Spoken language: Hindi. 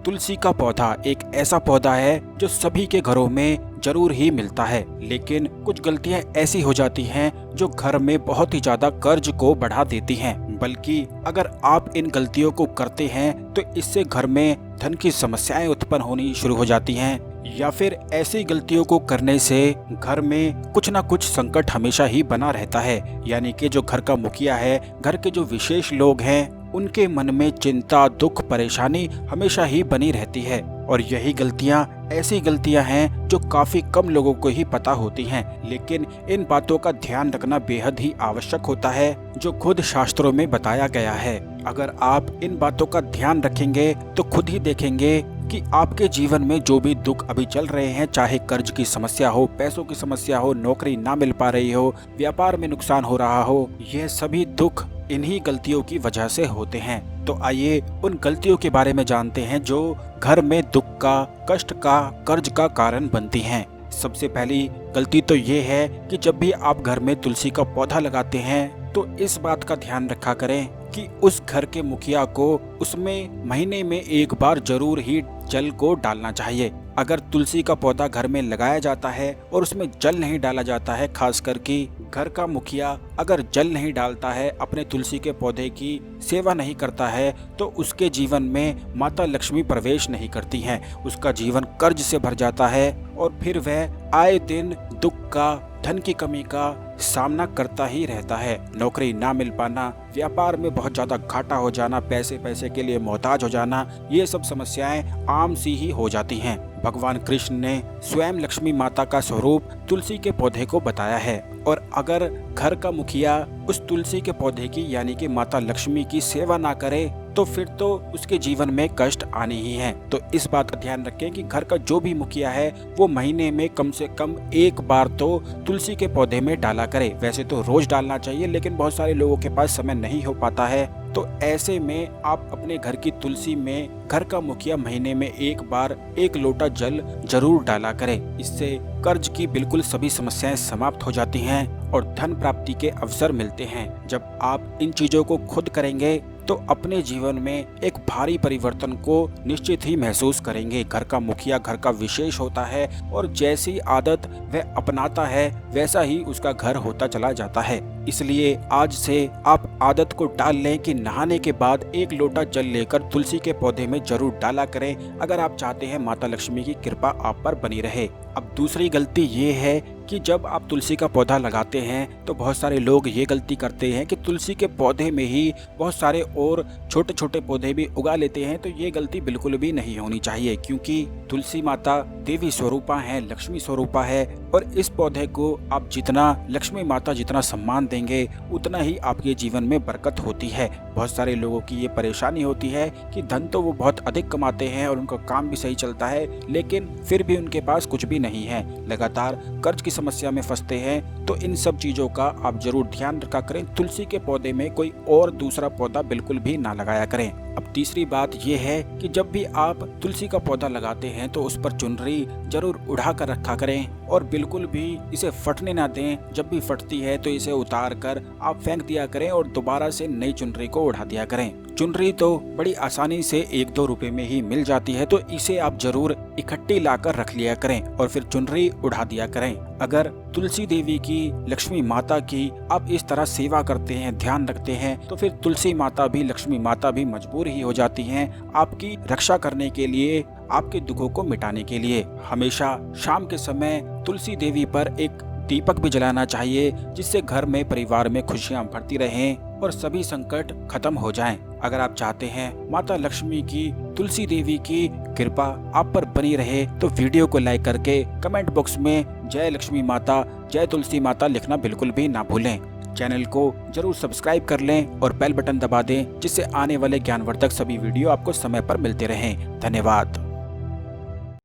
तुलसी का पौधा एक ऐसा पौधा है जो सभी के घरों में जरूर ही मिलता है, लेकिन कुछ गलतियां ऐसी हो जाती हैं जो घर में बहुत ही ज्यादा कर्ज को बढ़ा देती हैं। बल्कि अगर आप इन गलतियों को करते हैं तो इससे घर में धन की समस्याएं उत्पन्न होनी शुरू हो जाती हैं, या फिर ऐसी गलतियों को करने से घर में कुछ ना कुछ संकट हमेशा ही बना रहता है। यानी कि जो घर का मुखिया है, घर के जो विशेष लोग हैं, उनके मन में चिंता, दुख, परेशानी हमेशा ही बनी रहती है। और यही गलतियां ऐसी गलतियां हैं जो काफी कम लोगों को ही पता होती हैं, लेकिन इन बातों का ध्यान रखना बेहद ही आवश्यक होता है, जो खुद शास्त्रों में बताया गया है। अगर आप इन बातों का ध्यान रखेंगे तो खुद ही देखेंगे कि आपके जीवन में जो भी दुख अभी चल रहे हैं, चाहे कर्ज की समस्या हो, पैसों की समस्या हो, नौकरी ना मिल पा रही हो, व्यापार में नुकसान हो रहा हो, यह सभी दुख इन्हीं गलतियों की वजह से होते हैं। तो आइए उन गलतियों के बारे में जानते हैं जो घर में दुख का, कष्ट का, कर्ज का कारण बनती हैं। सबसे पहली गलती तो ये है कि जब भी आप घर में तुलसी का पौधा लगाते हैं तो इस बात का ध्यान रखा करें कि उस घर के मुखिया को उसमें महीने में एक बार जरूर ही जल को डालना चाहिए। अगर तुलसी का पौधा घर में लगाया जाता है और उसमें जल नहीं डाला जाता है, खासकर कि घर का मुखिया अगर जल नहीं डालता है, अपने तुलसी के पौधे की सेवा नहीं करता है, तो उसके जीवन में माता लक्ष्मी प्रवेश नहीं करती हैं। उसका जीवन कर्ज से भर जाता है और फिर वह आए दिन दुख का, धन की कमी का सामना करता ही रहता है। नौकरी ना मिल पाना, व्यापार में बहुत ज्यादा घाटा हो जाना, पैसे के लिए मोहताज हो जाना, ये सब समस्याएं आम सी ही हो जाती हैं। भगवान कृष्ण ने स्वयं लक्ष्मी माता का स्वरूप तुलसी के पौधे को बताया है, और अगर घर का मुखिया उस तुलसी के पौधे की यानी कि माता लक्ष्मी की सेवा ना करे तो फिर तो उसके जीवन में कष्ट आने ही हैं। तो इस बात का ध्यान रखें कि घर का जो भी मुखिया है वो महीने में कम से कम एक बार तो तुलसी के पौधे में डाला करे। वैसे तो रोज डालना चाहिए, लेकिन बहुत सारे लोगों के पास समय नहीं हो पाता है, तो ऐसे में आप अपने घर की तुलसी में घर का मुखिया महीने में एक बार एक लोटा जल जरूर डाला करें। इससे कर्ज की बिल्कुल सभी समस्याएं समाप्त हो जाती हैं और धन प्राप्ति के अवसर मिलते हैं। जब आप इन चीजों को खुद करेंगे तो अपने जीवन में एक भारी परिवर्तन को निश्चित ही महसूस करेंगे। घर का मुखिया घर का विशेष होता है और जैसी आदत वह अपनाता है वैसा ही उसका घर होता चला जाता है। इसलिए आज से आप आदत को डाल लें कि नहाने के बाद एक लोटा जल लेकर तुलसी के पौधे में जरूर डाला करें, अगर आप चाहते हैं माता लक्ष्मी की कृपा आप पर बनी रहे। अब दूसरी गलती ये है कि जब आप तुलसी का पौधा लगाते हैं तो बहुत सारे लोग ये गलती करते हैं कि तुलसी के पौधे में ही बहुत सारे और छोटे छोटे पौधे भी उगा लेते हैं। तो ये गलती बिल्कुल भी नहीं होनी चाहिए, क्योंकि तुलसी माता देवी स्वरूपा है, लक्ष्मी स्वरूपा है, और इस पौधे को आप जितना लक्ष्मी माता जितना सम्मान देंगे उतना ही आपके जीवन में बरकत होती है। बहुत सारे लोगों की ये परेशानी होती है कि धन तो वो बहुत अधिक कमाते हैं और उनका काम भी सही चलता है, लेकिन फिर भी उनके पास कुछ भी नहीं है, लगातार कर्ज की समस्या में फंसते हैं। तो इन सब चीजों का आप जरूर ध्यान रखा करें। तुलसी के पौधे में कोई और दूसरा पौधा बिल्कुल भी ना लगाया करें। अब तीसरी बात यह है कि जब भी आप तुलसी का पौधा लगाते हैं तो उस पर चुनरी जरूर उड़ा कर रखा करें और बिल्कुल भी इसे फटने ना दें। जब भी फटती है तो इसे उतार कर आप फेंक दिया करें और दोबारा से नई चुनरी को उड़ा दिया करें। चुनरी तो बड़ी आसानी से 1-2 रुपए में ही मिल जाती है, तो इसे आप जरूर इकट्ठी लाकर रख लिया करें और फिर चुनरी उड़ा दिया करें। अगर तुलसी देवी की, लक्ष्मी माता की आप इस तरह सेवा करते हैं, ध्यान रखते हैं, तो फिर तुलसी माता भी, लक्ष्मी माता भी मजबूर ही हो जाती हैं आपकी रक्षा करने के लिए, आपके दुखों को मिटाने के लिए। हमेशा शाम के समय तुलसी देवी पर एक दीपक भी जलाना चाहिए, जिससे घर में, परिवार में खुशियां बढ़ती रहें और सभी संकट खत्म हो जाएं। अगर आप चाहते हैं माता लक्ष्मी की, तुलसी देवी की कृपा आप पर बनी रहे तो वीडियो को लाइक करके कमेंट बॉक्स में जय लक्ष्मी माता, जय तुलसी माता लिखना बिल्कुल भी ना भूलें। चैनल को जरूर सब्सक्राइब कर लें और बेल बटन दबा दें, जिससे आने वाले ज्ञानवर्धक सभी वीडियो आपको समय पर मिलते रहें। धन्यवाद।